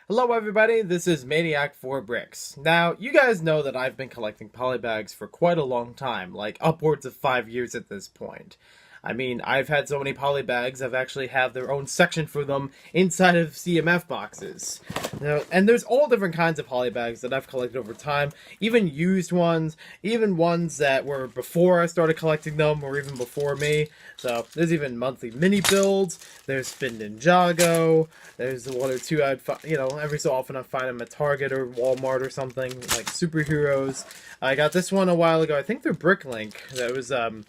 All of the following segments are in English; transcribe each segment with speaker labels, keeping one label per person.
Speaker 1: Hello everybody, this is Maniac4Bricks. Now, you guys know that I've been collecting polybags for quite a long time, like upwards of 5 years at this point. I mean, I've had so many polybags, I've actually have their own section for them inside of CMF boxes. Now, and there's all different kinds of polybags that I've collected over time, even used ones, even ones that were before I started collecting them, or even before me. So, there's even monthly mini builds, there's been Ninjago, there's one or two I'd find, every so often I find them at Target or Walmart or something, like superheroes. I got this one a while ago, I think they're Bricklink, that was, it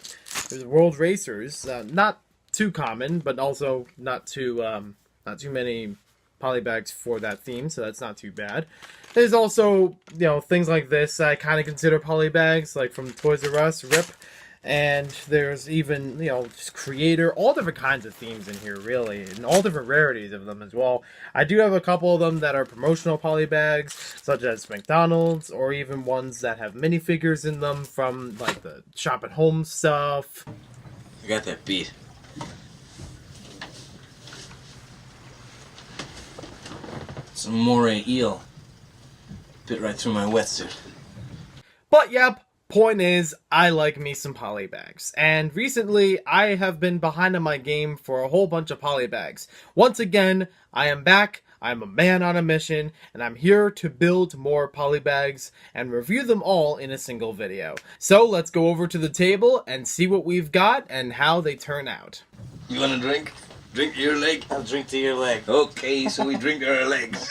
Speaker 1: was World Racers, not too common, but also not too many polybags for that theme, so that's not too bad. There's also, things like this I kind of consider polybags, like from Toys R Us, RIP. And there's even, just creator, all different kinds of themes in here, really, and all different rarities of them as well. I do have a couple of them that are promotional polybags, such as McDonald's, or even ones that have minifigures in them from, like, the shop at home stuff.
Speaker 2: I got that beat. Some moray eel. Bit right through my wetsuit.
Speaker 1: But, yep. Point is, I like me some polybags, and recently I have been behind on my game for a whole bunch of polybags. Once again, I am back, I'm a man on a mission, and I'm here to build more polybags and review them all in a single video. So let's go over to the table and see what we've got and how they turn out.
Speaker 2: You wanna drink? Drink to your leg? I'll drink to your leg. Okay, so we drink our legs.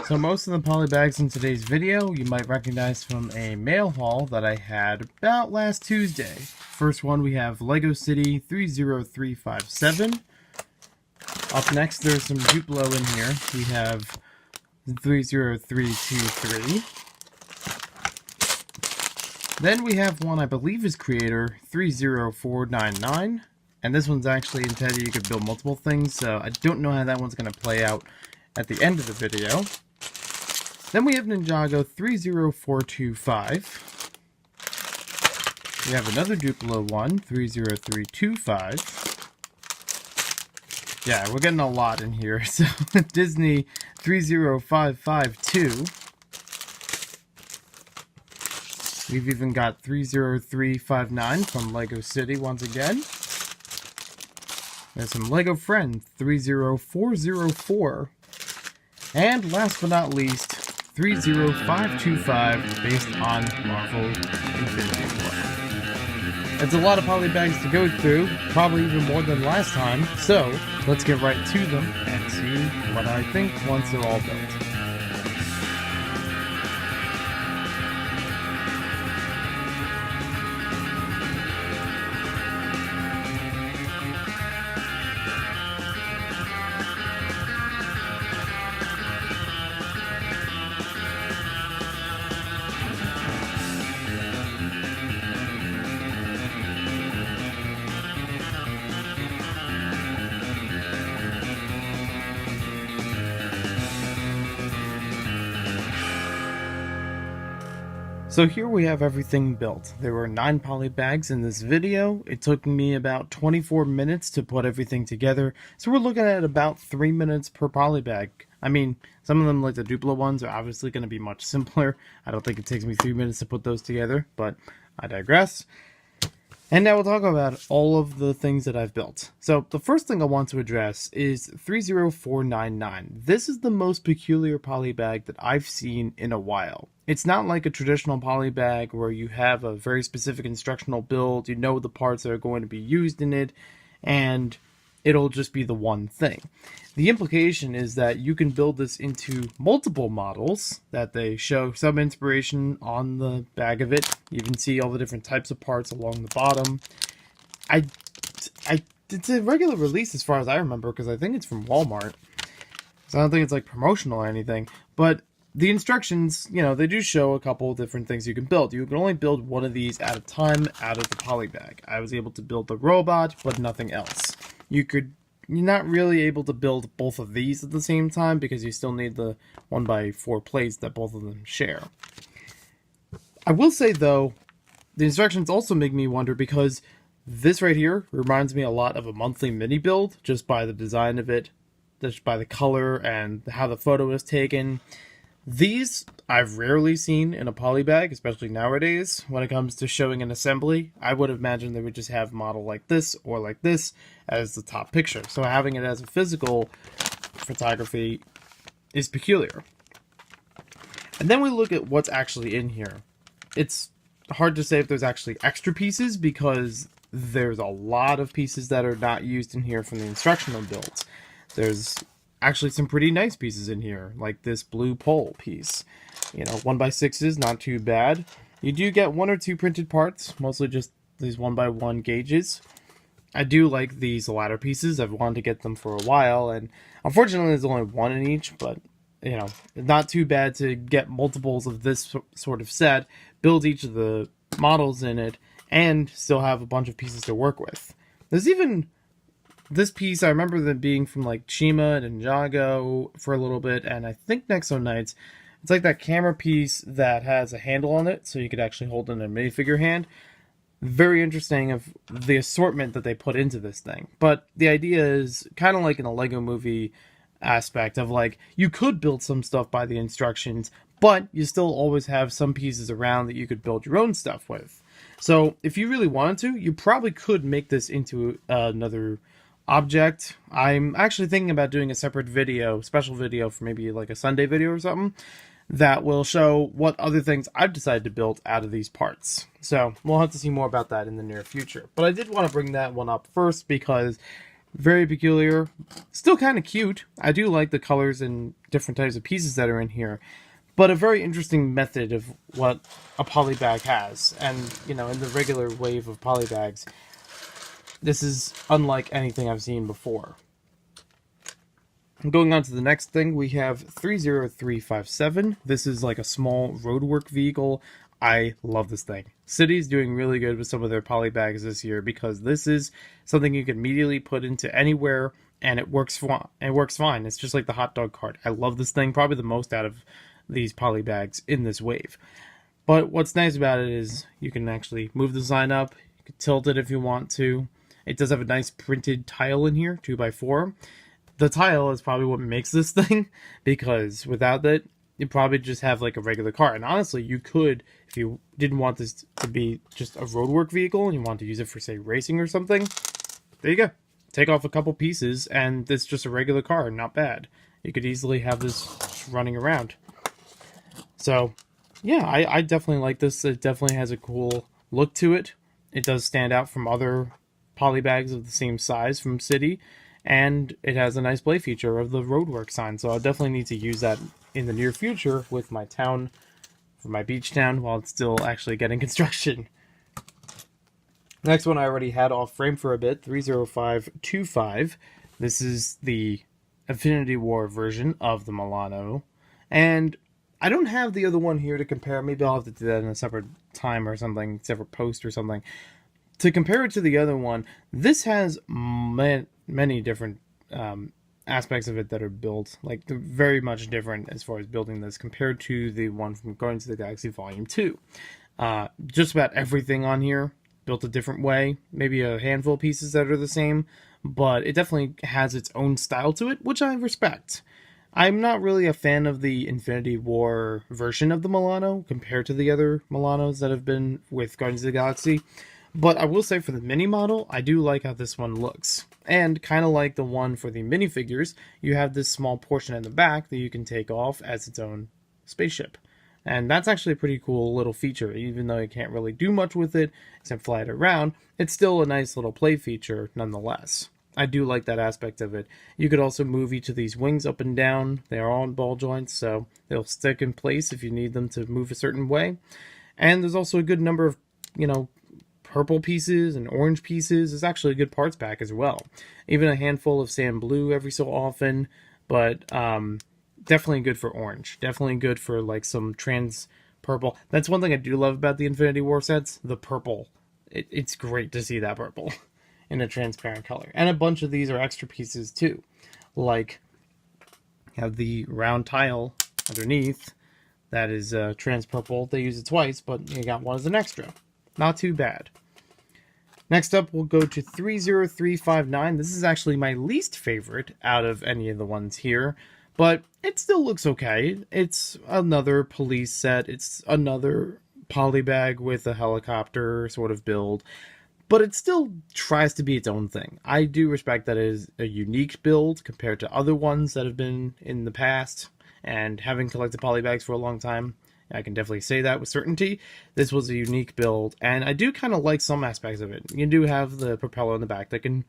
Speaker 1: So most of the polybags in today's video you might recognize from a mail haul that I had about last Tuesday. First one we have Lego City 30357. Up next there's some Duplo in here. We have 30323. Then we have one I believe is Creator 30499. And this one's actually intended you could build multiple things, so I don't know how that one's going to play out at the end of the video. Then we have Ninjago 30425. We have another Duplo one, 30325. Yeah, we're getting a lot in here. So Disney 30552. We've even got 30359 from Lego City once again. There's some Lego Friends 30404. And last but not least, 30525 based on Marvel Infinity War. It's a lot of polybags to go through, probably even more than last time, so let's get right to them and see what I think once they're all built. So here we have everything built. There were 9 polybags in this video. It took me about 24 minutes to put everything together. So we're looking at about 3 minutes per polybag. I mean, some of them, like the Duplo ones, are obviously going to be much simpler. I don't think it takes me 3 minutes to put those together, but I digress. And now we'll talk about all of the things that I've built. So the first thing I want to address is 30499. This is the most peculiar polybag that I've seen in a while. It's not like a traditional polybag where you have a very specific instructional build, you know the parts that are going to be used in it, and it'll just be the one thing. The implication is that you can build this into multiple models, that they show some inspiration on the bag of it. You can see all the different types of parts along the bottom. It's a regular release as far as I remember, because I think it's from Walmart. So I don't think it's like promotional or anything, but the instructions, they do show a couple of different things you can build. You can only build one of these at a time out of the polybag. I was able to build the robot, but nothing else. You're not really able to build both of these at the same time because you still need the 1x4 plates that both of them share. I will say, though, the instructions also make me wonder because this right here reminds me a lot of a monthly mini build just by the design of it, just by the color and how the photo was taken. These I've rarely seen in a poly bag, especially nowadays. When it comes to showing an assembly, I would imagine they would just have a model like this or like this as the top picture. So having it as a physical photography is peculiar. And then we look at what's actually in here. It's hard to say if there's actually extra pieces because there's a lot of pieces that are not used in here from the instructional builds. There's actually some pretty nice pieces in here, like this blue pole piece. You know, 1x6s, not too bad. You do get 1 or 2 printed parts, mostly just these 1x1 gauges. I do like these ladder pieces. I've wanted to get them for a while, and unfortunately there's only 1 in each, but you know, not too bad to get multiples of this sort of set, build each of the models in it, and still have a bunch of pieces to work with. There's even this piece, I remember them being from like Chima and Ninjago for a little bit, and I think Nexo Knights. It's like that camera piece that has a handle on it, so you could actually hold it in a minifigure hand. Very interesting of the assortment that they put into this thing. But the idea is kind of like in a Lego movie aspect of like, you could build some stuff by the instructions, but you still always have some pieces around that you could build your own stuff with. So if you really wanted to, you probably could make this into another object. I'm actually thinking about doing a separate video, special video for maybe like a Sunday video or something, that will show what other things I've decided to build out of these parts. So we'll have to see more about that in the near future. But I did want to bring that one up first because very peculiar, still kind of cute. I do like the colors and different types of pieces that are in here, but a very interesting method of what a poly bag has. And, you know, in the regular wave of poly bags, this is unlike anything I've seen before. Going on to the next thing, we have 30357. This is like a small roadwork vehicle. I love this thing. City's doing really good with some of their poly bags this year because this is something you can immediately put into anywhere and it works fine. It's just like the hot dog cart. I love this thing, probably the most out of these poly bags in this wave. But what's nice about it is you can actually move the sign up, you can tilt it if you want to. It does have a nice printed tile in here, 2x4. The tile is probably what makes this thing, because without that, you probably just have like a regular car. And honestly, you could, if you didn't want this to be just a roadwork vehicle and you want to use it for, say, racing or something, there you go. Take off a couple pieces and it's just a regular car, not bad. You could easily have this running around. So, yeah, I definitely like this. It definitely has a cool look to it. It does stand out from other poly bags of the same size from City. And it has a nice play feature of the roadwork sign, so I'll definitely need to use that in the near future with my town, for my beach town, while it's still actually getting construction. Next one I already had off frame for a bit, 30525. This is the Infinity War version of the Milano, and I don't have the other one here to compare. Maybe I'll have to do that in a separate time or something, separate post or something. To compare it to the other one, this has many different aspects of it that are built, like they're very much different as far as building this compared to the one from Guardians of the Galaxy Volume 2. Just about everything on here built a different way, maybe a handful of pieces that are the same, but it definitely has its own style to it, which I respect. I'm not really a fan of the Infinity War version of the Milano compared to the other Milanos that have been with Guardians of the Galaxy. But I will say for the mini model, I do like how this one looks. And kind of like the one for the minifigures, you have this small portion in the back that you can take off as its own spaceship. And that's actually a pretty cool little feature. Even though you can't really do much with it except fly it around, it's still a nice little play feature nonetheless. I do like that aspect of it. You could also move each of these wings up and down. They are all in ball joints, so they'll stick in place if you need them to move a certain way. And there's also a good number of, purple pieces and orange pieces. Is actually a good parts pack as well. Even a handful of sand blue every so often, but definitely good for orange. Definitely good for like some trans purple. That's one thing I do love about the Infinity War sets, the purple. It's great to see that purple in a transparent color. And a bunch of these are extra pieces too. Like, have the round tile underneath that is trans purple. They use it twice, but you got one as an extra. Not too bad. Next up, we'll go to 30359. This is actually my least favorite out of any of the ones here, but it still looks okay. It's another police set. It's another polybag with a helicopter sort of build, but it still tries to be its own thing. I do respect that it is a unique build compared to other ones that have been in the past, and having collected polybags for a long time, I can definitely say that with certainty. This was a unique build, and I do kind of like some aspects of it. You do have the propeller in the back that can,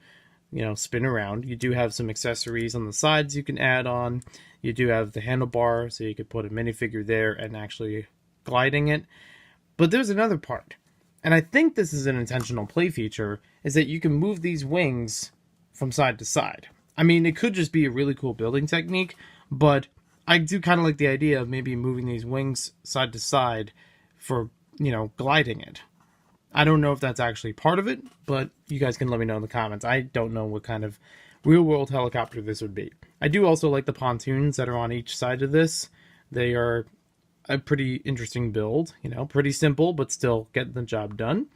Speaker 1: spin around. You do have some accessories on the sides you can add on. You do have the handlebar, so you could put a minifigure there and actually gliding it. But there's another part, and I think this is an intentional play feature, is that you can move these wings from side to side. I mean, it could just be a really cool building technique, but I do kind of like the idea of maybe moving these wings side to side for, gliding it. I don't know if that's actually part of it, but you guys can let me know in the comments. I don't know what kind of real-world helicopter this would be. I do also like the pontoons that are on each side of this. They are a pretty interesting build, pretty simple, but still getting the job done.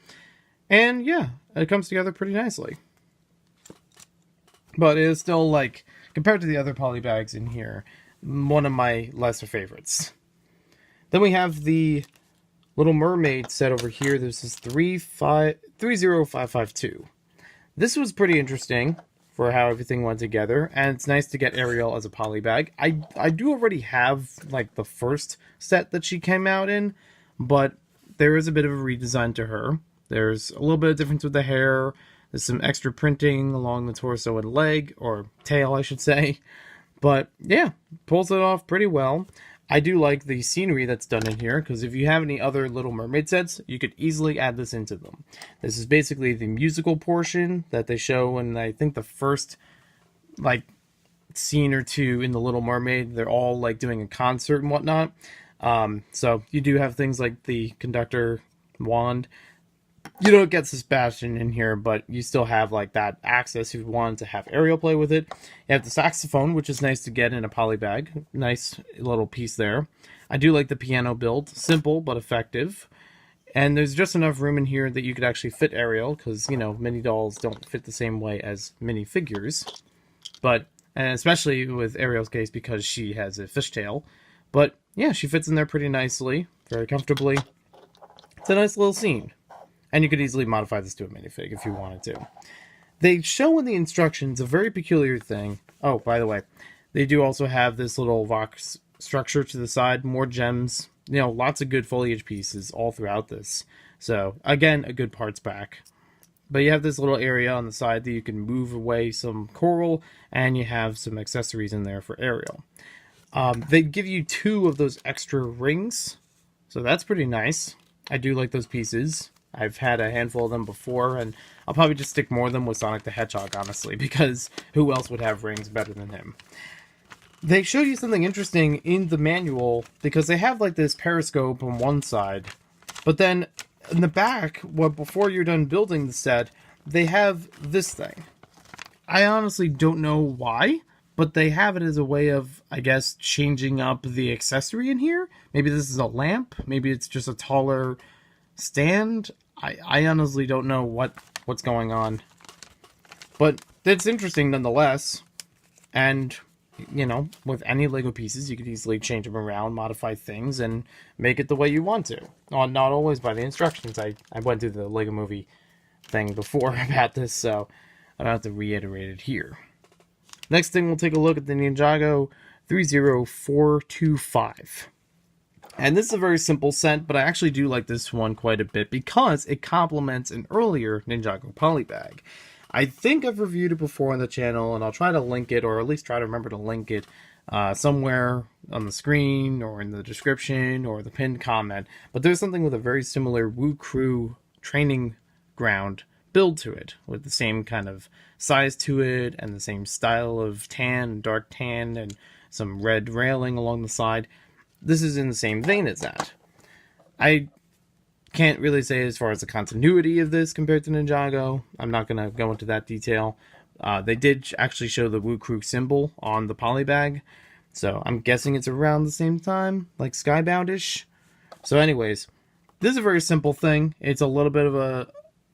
Speaker 1: And yeah, it comes together pretty nicely. But it is still, like, compared to the other polybags in here, one of my lesser favorites. Then we have the Little Mermaid set over here. This is 30552. This was pretty interesting for how everything went together, and it's nice to get Ariel as a polybag. I do already have, like, the first set that she came out in, but there is a bit of a redesign to her. There's a little bit of difference with the hair. There's some extra printing along the torso and leg, or tail, I should say. But yeah, pulls it off pretty well. I do like the scenery that's done in here, because if you have any other Little Mermaid sets, you could easily add this into them. This is basically the musical portion that they show in, I think, the first, like, scene or two in the Little Mermaid. They're all, like, doing a concert and whatnot. So you do have things like the conductor wand. You don't get Sebastian in here, but you still have, like, that access if you wanted to have Ariel play with it. You have the saxophone, which is nice to get in a polybag. Nice little piece there. I do like the piano build. Simple, but effective. And there's just enough room in here that you could actually fit Ariel, because, mini dolls don't fit the same way as mini figures. But, and especially with Ariel's case, because she has a fishtail. But, yeah, she fits in there pretty nicely, very comfortably. It's a nice little scene. And you could easily modify this to a minifig if you wanted to. They show in the instructions a very peculiar thing. Oh, by the way, they do also have this little vox structure to the side, more gems, lots of good foliage pieces all throughout this. So, again, a good parts pack. But you have this little area on the side that you can move away some coral, and you have some accessories in there for Ariel. They give you 2 of those extra rings, so that's pretty nice. I do like those pieces. I've had a handful of them before, and I'll probably just stick more of them with Sonic the Hedgehog, honestly, because who else would have rings better than him? They showed you something interesting in the manual, because they have, like, this periscope on one side, but then in the back, before you're done building the set, they have this thing. I honestly don't know why, but they have it as a way of, I guess, changing up the accessory in here. Maybe this is a lamp, maybe it's just a taller stand. I honestly don't know what's going on, but it's interesting nonetheless. And with any Lego pieces, you could easily change them around, modify things, and make it the way you want to. Well, not always by the instructions. I went through the Lego Movie thing before about this, so I don't have to reiterate it here. Next thing, we'll take a look at the Ninjago 30425. And this is a very simple set, but I actually do like this one quite a bit because it complements an earlier Ninjago polybag. I think I've reviewed it before on the channel, and I'll try to link it, or at least try to remember to link it somewhere on the screen, or in the description, or the pinned comment. But there's something with a very similar Woo Crew training ground build to it, with the same kind of size to it, and the same style of tan, dark tan, and some red railing along the side. This is in the same vein as that. I can't really say as far as the continuity of this compared to Ninjago. I'm not going to go into that detail. They did actually show the Woo Crew symbol on the polybag, so I'm guessing it's around the same time, like Skybound-ish. So anyways, this is a very simple thing. It's a little bit of a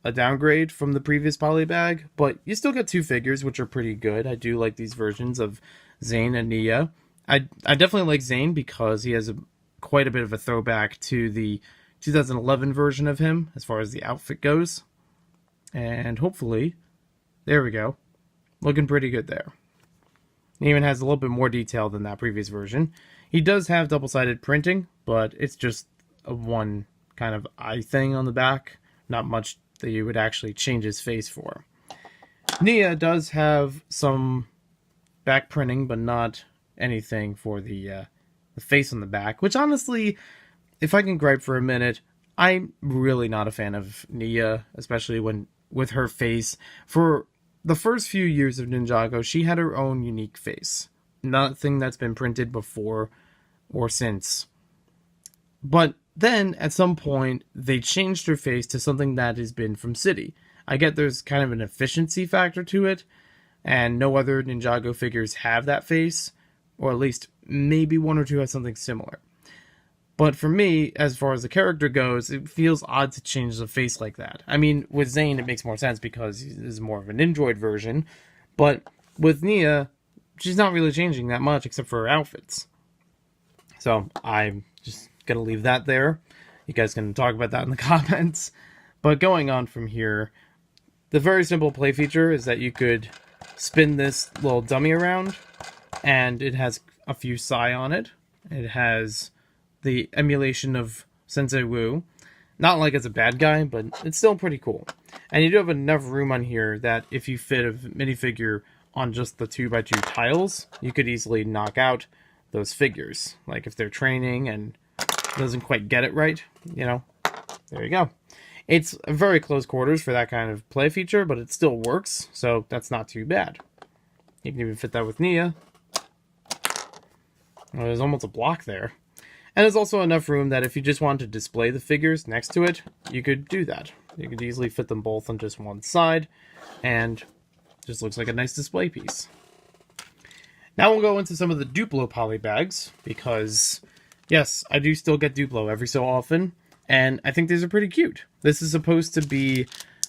Speaker 1: a downgrade from the previous polybag, but you still get 2 figures, which are pretty good. I do like these versions of Zane and Nia. I definitely like Zane because he has quite a bit of a throwback to the 2011 version of him as far as the outfit goes. And hopefully, there we go. Looking pretty good there. He even has a little bit more detail than that previous version. He does have double-sided printing, but it's just a one kind of eye thing on the back. Not much that you would actually change his face for. Nia does have some back printing, but not anything for the face on the back, which honestly, if I can gripe for a minute, I'm really not a fan of Nia, especially when with her face. For the first few years of Ninjago, she had her own unique face. Nothing that's been printed before or since. But then, at some point, they changed her face to something that has been from City. I get there's kind of an efficiency factor to it, and no other Ninjago figures have that face, or at least maybe one or two have something similar. But for me, as far as the character goes, it feels odd to change the face like that. I mean, with Zane, it makes more sense because he's more of an android version. But with Nia, she's not really changing that much except for her outfits. So I'm just going to leave that there. You guys can talk about that in the comments. But going on from here, the very simple play feature is that you could spin this little dummy around, and it has a few Psy on it. It has the emulation of Sensei Wu. Not like it's a bad guy, but it's still pretty cool. And you do have enough room on here that if you fit a minifigure on just the 2x2 tiles, you could easily knock out those figures. Like if they're training and doesn't quite get it right, you know, there you go. It's very close quarters for that kind of play feature, but it still works, so that's not too bad. You can even fit that with Nia. Well, there's almost a block there. And there's also enough room that if you just wanted to display the figures next to it, you could do that. You could easily fit them both on just one side, and it just looks like a nice display piece. Now we'll go into some of the Duplo poly bags, because, yes, I do still get Duplo every so often, and I think these are pretty cute. This is supposed to be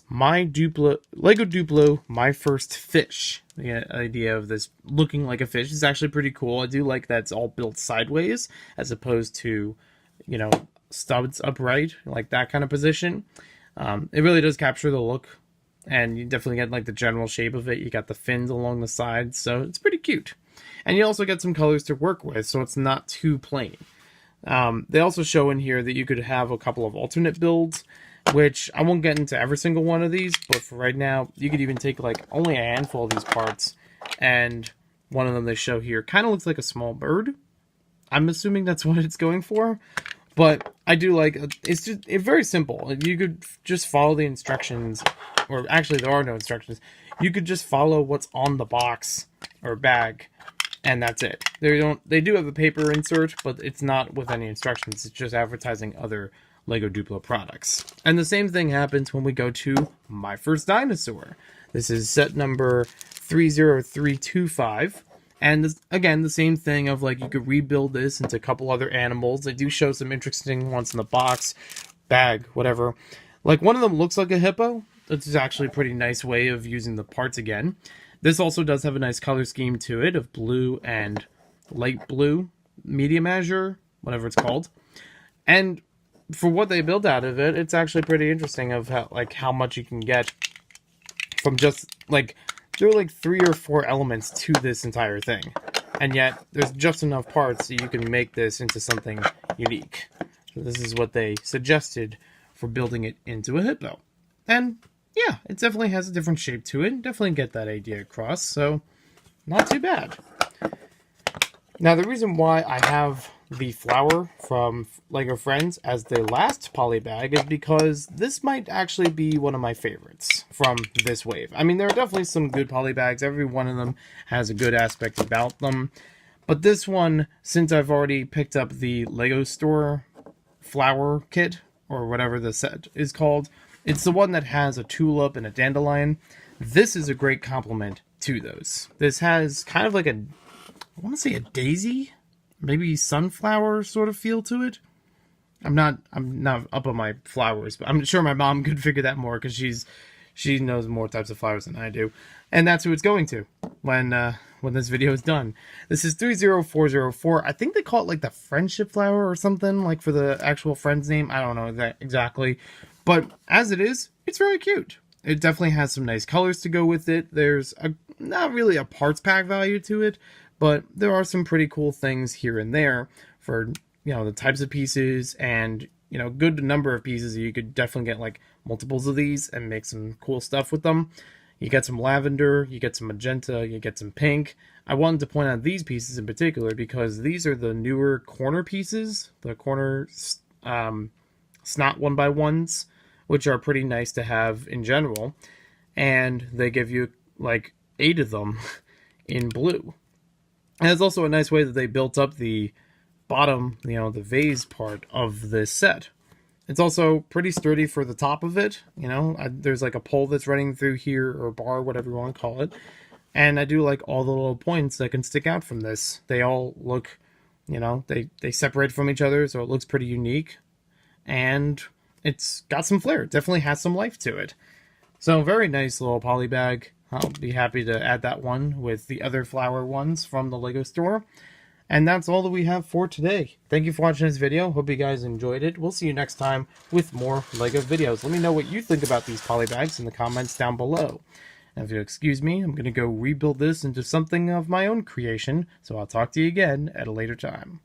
Speaker 1: my Duplo, Lego Duplo, my first fish. The idea of this looking like a fish is actually pretty cool. I do like that it's all built sideways as opposed to, you know, studs upright, like that kind of position. It really does capture the look, and you definitely get like the general shape of it. You got the fins along the sides, so it's pretty cute. And you also get some colors to work with, so it's not too plain. They also show in here that you could have a couple of alternate builds, which I won't get into every single one of these, but for right now, you could even take like only a handful of these parts, and one of them they show here kind of looks like a small bird. I'm assuming that's what it's going for, but I do like, it's very simple. You could just follow the instructions, or actually there are no instructions. You could just follow what's on the box or bag, and that's it. They do have a paper insert, but it's not with any instructions. It's just advertising other Lego Duplo products. And the same thing happens when we go to My First Dinosaur. This is set number 30325. And this, again, the same thing of like you could rebuild this into a couple other animals. They do show some interesting ones in the box, bag, whatever. Like one of them looks like a hippo. This is actually a pretty nice way of using the parts again. This also does have a nice color scheme to it of blue and light blue, medium azure, whatever it's called. And for what they build out of it, it's actually pretty interesting of how much you can get from just like, there are like 3 or 4 elements to this entire thing. And yet there's just enough parts so you can make this into something unique. So this is what they suggested for building it into a hippo. And yeah, it definitely has a different shape to it. Definitely get that idea across, so not too bad. Now, the reason why I have the flower from LEGO Friends as the last poly bag is because this might actually be one of my favorites from this wave. I mean, there are definitely some good poly bags. Every one of them has a good aspect about them. But this one, since I've already picked up the LEGO Store flower kit, or whatever the set is called, it's the one that has a tulip and a dandelion. This is a great complement to those. This has kind of like a, I want to say a daisy, maybe sunflower sort of feel to it. I'm not up on my flowers, but I'm sure my mom could figure that more because she knows more types of flowers than I do, and that's who it's going to when this video is done. This is 30404. I think they call it like the friendship flower or something, like for the actual friend's name. I don't know that exactly, but as it is, it's very cute. It definitely has some nice colors to go with it. There's not really a parts pack value to it, but there are some pretty cool things here and there for, the types of pieces and, good number of pieces. You could definitely get like multiples of these and make some cool stuff with them. You get some lavender, you get some magenta, you get some pink. I wanted to point out these pieces in particular because these are the newer corner pieces, the corner snot 1x1s, which are pretty nice to have in general. And they give you like 8 of them in blue. And it's also a nice way that they built up the bottom, the vase part of this set. It's also pretty sturdy for the top of it. There's like a pole that's running through here, or a bar, whatever you want to call it. And I do like all the little points that can stick out from this. They all look, they separate from each other, so it looks pretty unique. And it's got some flair. It definitely has some life to it. So very nice little poly bag. I'll be happy to add that one with the other flower ones from the LEGO store. And that's all that we have for today. Thank you for watching this video. Hope you guys enjoyed it. We'll see you next time with more LEGO videos. Let me know what you think about these poly bags in the comments down below. And if you'll excuse me, I'm going to go rebuild this into something of my own creation. So I'll talk to you again at a later time.